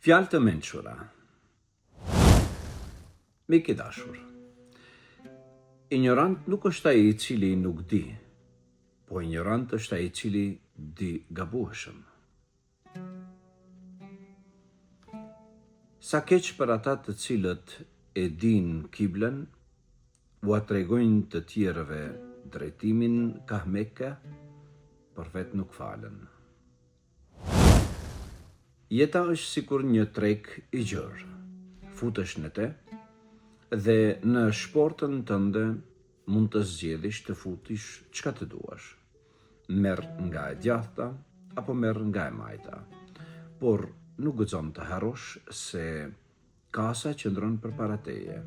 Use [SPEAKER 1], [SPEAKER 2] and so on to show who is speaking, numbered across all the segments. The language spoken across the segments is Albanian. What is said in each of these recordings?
[SPEAKER 1] Fjalë të mençura. Mik i dashur, ignorant nuk është ai I cili nuk di, po ignorant është ai I cili di gabueshëm. Sa keq për ata të cilët e din kiblen, ua tregojnë të tjerëve drejtimin ka Mekka, por vetë nuk falen. Jeta është sikur një treg I gjerë. Futesh në te dhe në shportën tënde mund të zgjedhish të futish çka të duash. Merr nga e djathta apo merr nga e majta. Por nuk guxon të harrosh se kasa qëndron përpara teje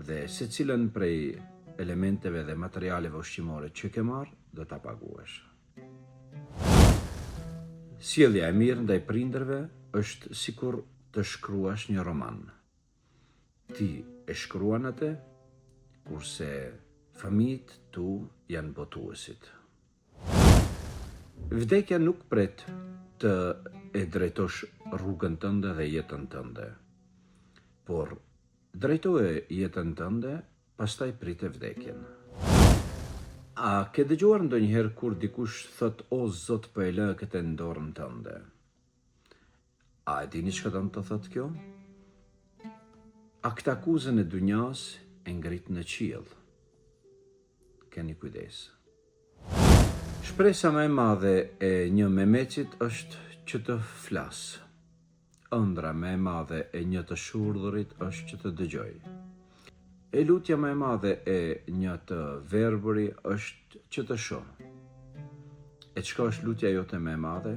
[SPEAKER 1] dhe secilën prej elementeve dhe materialeve ushqimore që ke marrë do ta paguash. Sjellja e mirë ndaj prindërve është sikur të shkruash një roman. Ti e shkruan atë, kurse fëmijët tu janë botuesit. Vdekja nuk pret të e drejtosh rrugën tënde dhe jetën tënde, por drejtoje jetën tënde, pastaj prite vdekjen. A ke dëgjuar ndonjëherë kur dikush thot, o Zot, po e lë këtë në dorën tënde? A e dini çka do të thotë kjo? A këtë akuzën e dunjas e ngrit në qiell. Keni kujdes. Shpresa më e madhe e një Mehmetit është që të flas. Ëndra më e madhe e një të shurdhurit është që të dëgjoj. E lutja më e madhe e një të verbëri është që të shoh. E çka është lutja jote më e madhe?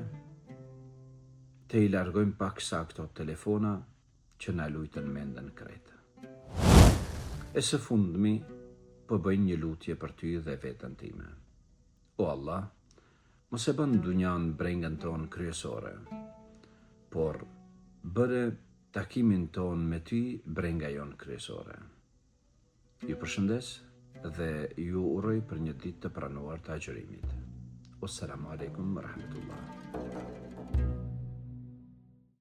[SPEAKER 1] Te I largojmë paksa këto telefona që na lujtën mendën krejt. E së fundmi, po bëjnë një lutje për ty dhe veten time. O Allah, mos e bën dunjan brengën ton kryesore, por bëre takimin ton me ty brenga jon kryesore. Ju përshëndes dhe ju uroj për një ditë të pranuar të agjërimit. Assalamu alaikum wa rahmatullah.